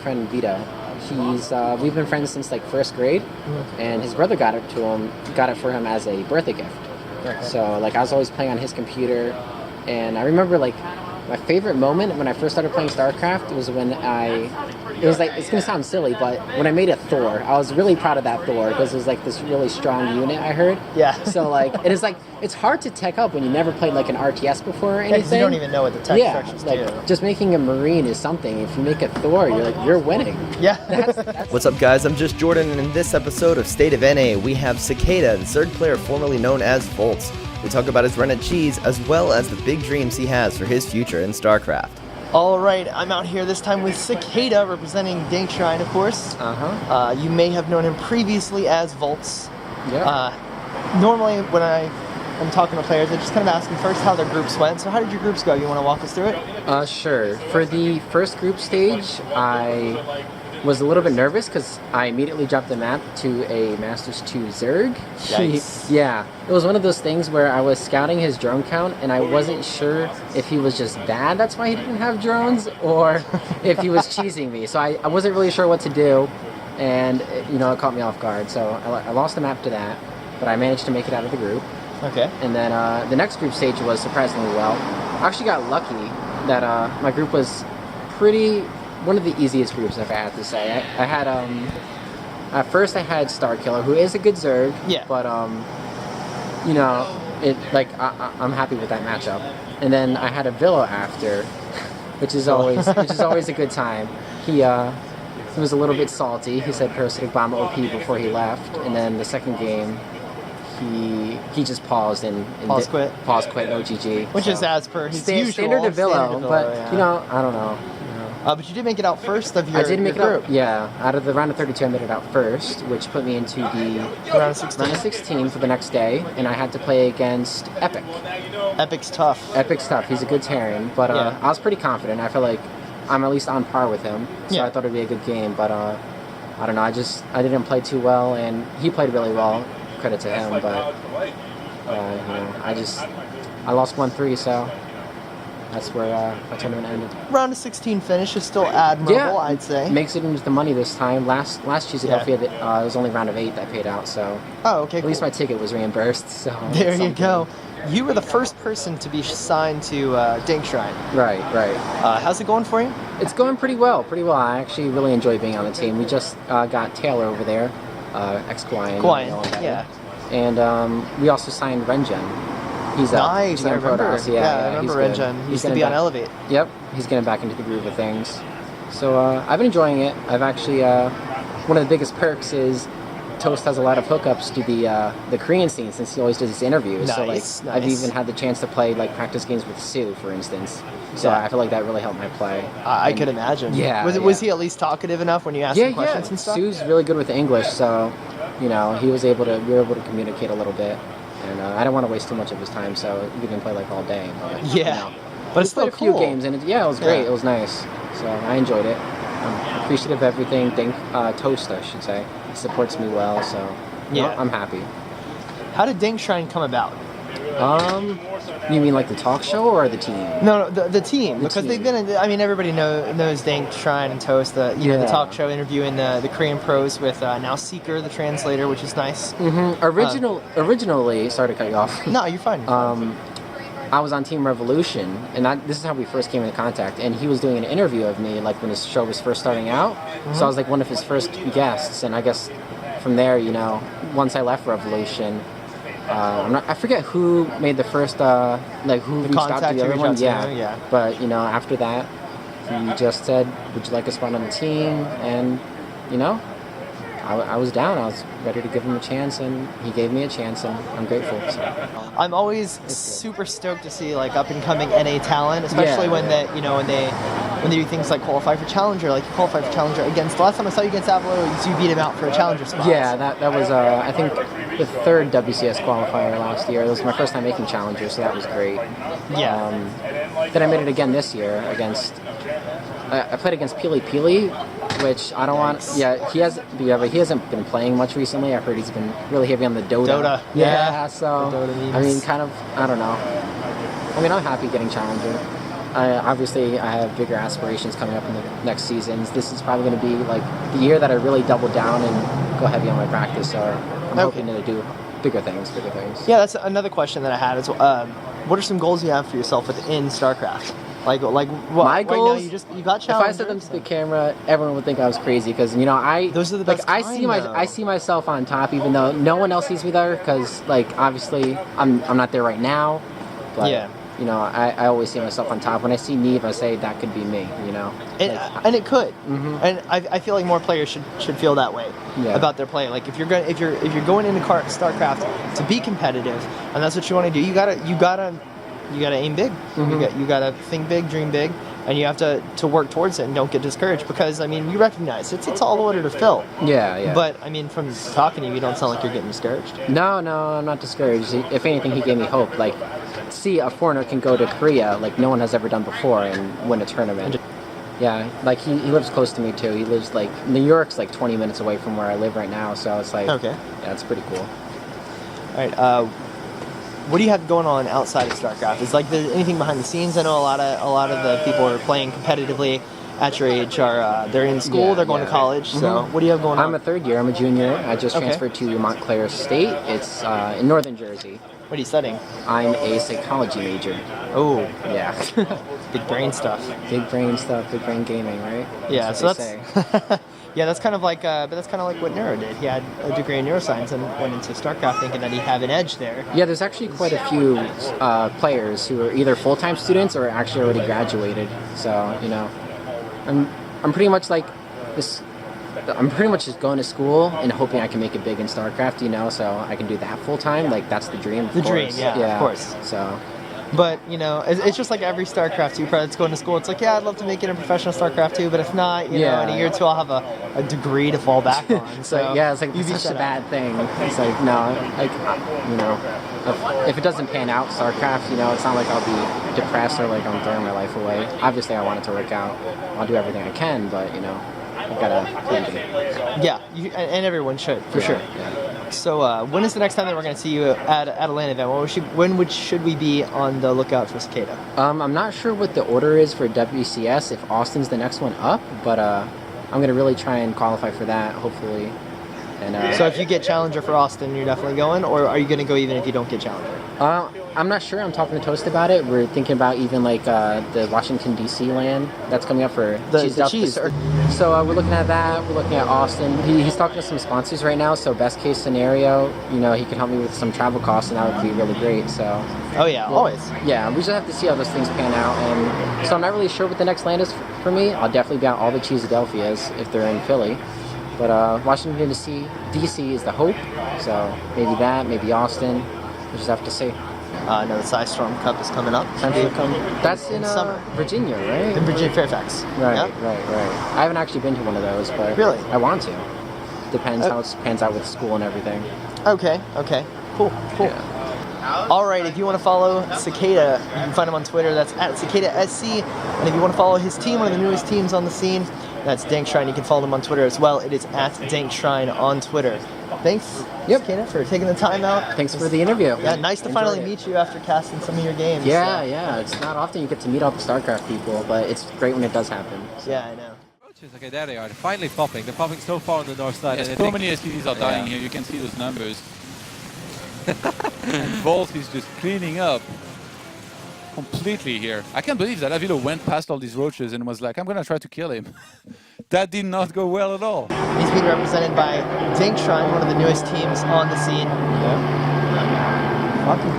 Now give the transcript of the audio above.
friend Vito. We've been friends since like first grade, and his brother got it for him as a birthday gift. Okay. So like I was always playing on his computer, and I remember like my favorite moment when I first started playing StarCraft was when it's gonna sound silly, but when I made a Thor, I was really proud of that Thor because it was like this really strong unit I heard. Yeah. So like it's hard to tech up when you never played like an RTS before or anything. Because you don't even know what the tech structures do. Just making a Marine is something. If you make a Thor, you're winning. Yeah. What's up, guys? I'm just Jordan, and in this episode of State of NA, we have Cicada, the Zerg player formerly known as Volts. We talk about his run at Cheese, as well as the big dreams he has for his future in StarCraft. All right, I'm out here this time with Cicada, representing Dankshrine, of course. You may have known him previously as Volts. Yeah. Normally, when I'm talking to players, I just kind of ask them first how their groups went. So how did your groups go? You want to walk us through it? Sure. For the first group stage, I was a little bit nervous because I immediately dropped the map to a Masters 2 Zerg. Yikes. Yeah. It was one of those things where I was scouting his drone count and I wasn't sure if he was just bad, that's why he didn't have drones, or if he was cheesing me. So I wasn't really sure what to do, and it caught me off guard. So I lost the map to that, but I managed to make it out of the group. Okay. And then the next group stage was surprisingly well. I actually got lucky that my group was one of the easiest groups, if I have to say. I had at first I had Starkiller, who is a good Zerg. Yeah. But I'm happy with that matchup. And then I had a Villa after, which is always a good time. He was a little bit salty. He said Parasitic Bomb OP before he left, and then the second game he just paused and quit, no GG. Which is as per his usual standard of Villa, but yeah. I don't know. But you did make it out first of your I did make your it group. out. Yeah, out of the round of 32, I made it out first, which put me into the round of 16. Round of 16 for the next day, and I had to play against Epic. Epic's tough. Epic's tough. He's a good Terran, but Yeah. I was pretty confident. I feel like I'm at least on par with him, so Yeah. I thought it'd be a good game. But I don't know. I didn't play too well, and he played really well. Credit to him, but I lost 1-3, so. That's where my tournament ended. Round of 16 finish is still admirable, I'd say. Makes it into the money this time. Last Cheesadelphia, it was only round of 8 that paid out, so okay, at least my ticket was reimbursed. So there you go. You were the first person to be signed to Dankshrine. Right. How's it going for you? It's going pretty well. I actually really enjoy being on the team. We just got Taylor over there, ex-Quine. Yeah. And we also signed Rengen. He's nice. I remember. Yeah, I remember Rengen. He used to be on Elevate. Yep, he's getting back into the groove of things. So I've been enjoying it. I've actually one of the biggest perks is Toast has a lot of hookups to the Korean scene since he always does these interviews. Nice, so I've even had the chance to play practice games with Sue, for instance. So I feel like that really helped my play. I could imagine. Yeah. Was he at least talkative enough when you asked him questions and stuff? Sue's really good with English, so we were able to communicate a little bit. And I didn't want to waste too much of his time, so we didn't play all day. But, but it's still a few games, and it was great. It was nice. So I enjoyed it. I'm appreciative of everything. Toast, I should say. He supports me well, so I'm happy. How did Dankshrine come about? You mean the talk show or the team? No, the team. Because they've been, everybody knows Dankshrine and Toast, the talk show interviewing the Korean pros with now Seeker, the translator, which is nice. Mm-hmm. Originally, sorry to cut you off. No, you're fine. I was on Team Revolution, and this is how we first came into contact, and he was doing an interview of me, when his show was first starting out, so I was one of his first guests, and I guess from there, once I left Revolution, I forget who made the first, who reached out to the other one, but, after that, he just said, would you like a spot on the team, and, I was down. I was ready to give him a chance, and he gave me a chance, and I'm grateful. So. I'm always super stoked to see up and coming NA talent, especially when they do things like qualify for Challenger. You qualify for Challenger against. The last time I saw you against Avalo, you beat him out for a Challenger spot. Yeah, that was I think the third WCS qualifier last year. It was my first time making Challenger, so that was great. Yeah. Then I made it again this year against. I played against Pili Pili, which I don't want. Yeah, he hasn't been playing much recently. I've heard he's been really heavy on the Dota. Yeah. So Dota memes. I mean, I don't know. I'm happy getting Challenger. Obviously, I have bigger aspirations coming up in the next seasons. This is probably going to be like the year that I really double down and go heavy on my practice. So I'm hoping to do bigger things. Yeah, that's another question that I had. Is what are some goals you have for yourself within StarCraft? Like what? My goals. Right now you got Challenger. If I said them to the camera, everyone would think I was crazy because those are the best. I see myself on top, even though no one else sees me there. Because obviously I'm not there right now. But, yeah. I always see myself on top. When I see Neve, I say that could be me. And it could. Mm-hmm. And I feel like more players should feel that way about their play. Like if you're going into StarCraft to be competitive, and that's what you want to do, you gotta aim big. Mm-hmm. You gotta think big, dream big, and you have to work towards it and don't get discouraged because you recognize it's a tall order to fill. Yeah. But from talking to you don't sound like you're getting discouraged. No, I'm not discouraged. If anything, he gave me hope. Like, see, a foreigner can go to Korea like no one has ever done before and win a tournament. Yeah, like he lives close to me too. He lives New York's 20 minutes away from where I live right now, so it's okay. Yeah, it's pretty cool. All right. What do you have going on outside of StarCraft? Is there anything behind the scenes? I know a lot of the people who are playing competitively at your age are they're in school, they're going to college. Mm-hmm. So what do you have going on? I'm a third year. I'm a junior. I just transferred to Montclair State. It's in northern Jersey. What are you studying? I'm a psychology major. Oh, yeah. Big brain stuff. Big brain stuff. Big brain gaming, right? Yeah. So that's. Yeah, that's kind of like what Neuro did. He had a degree in neuroscience and went into StarCraft thinking that he'd have an edge there. Yeah, there's actually quite a few players who are either full-time students or actually already graduated. So I'm pretty much like this. I'm pretty much just going to school and hoping I can make it big in StarCraft. So I can do that full-time. Like that's the dream. Of course. Yeah, of course. So. But, it's just like every StarCraft 2 pro that's going to school. It's like, yeah, I'd love to make it in professional StarCraft 2, but if not, in a year or two, I'll have a degree to fall back on. So yeah, it's like it's such a bad thing. It's like, no, if it doesn't pan out, StarCraft, it's not like I'll be depressed or like I'm throwing my life away. Obviously, I want it to work out. I'll do everything I can, but, I've got to plan B. Yeah, and everyone should, for sure. Yeah. So when is the next time that we're going to see you at a LAN event? When should we be on the lookout for Cicada? I'm not sure what the order is for WCS, if Austin's the next one up, but I'm going to really try and qualify for that, hopefully. And so if you get Challenger for Austin, you're definitely going, or are you going to go even if you don't get Challenger? I'm not sure. I'm talking to Toast about it. We're thinking about even the Washington D.C. land that's coming up for the cheese. So we're looking at that. We're looking at Austin. He's talking to some sponsors right now. So best case scenario, he can help me with some travel costs, and that would be really great. So. Oh yeah, always. Yeah, we just have to see how those things pan out, and so I'm not really sure what the next land is for me. I'll definitely be on all the Cheesadelphias if they're in Philly. But Washington D.C. is the hope. So maybe that, maybe Austin. We'll just have to see. I know the Storm Cup is coming up. That's in summer. Virginia, right? In Virginia, Fairfax. Right, yeah? right. I haven't actually been to one of those, but really, I want to. Depends how it pans out with school and everything. Okay. Cool. Yeah. All right, if you want to follow Cicada, you can find him on Twitter. That's at CicadaSC. And if you want to follow his team, one of the newest teams on the scene, that's Dank Shrine. You can follow him on Twitter as well. It is at Dank Shrine on Twitter. Thanks, Cicada, for taking the time out. Thanks for the interview. Yeah, nice to finally meet you after casting some of your games. Yeah. It's not often you get to meet all the StarCraft people, but it's great when it does happen. So. Yeah, I know. Okay, there they are. They're finally popping. They're popping so far on the north side. Yes, so many SPDs are dying here. You can see those numbers. And Volt is just cleaning up completely here. I can't believe that Avilo went past all these roaches and was like, I'm going to try to kill him. That did not go well at all. He's being represented by Dank Shrine, one of the newest teams on the scene. Yeah. Fucking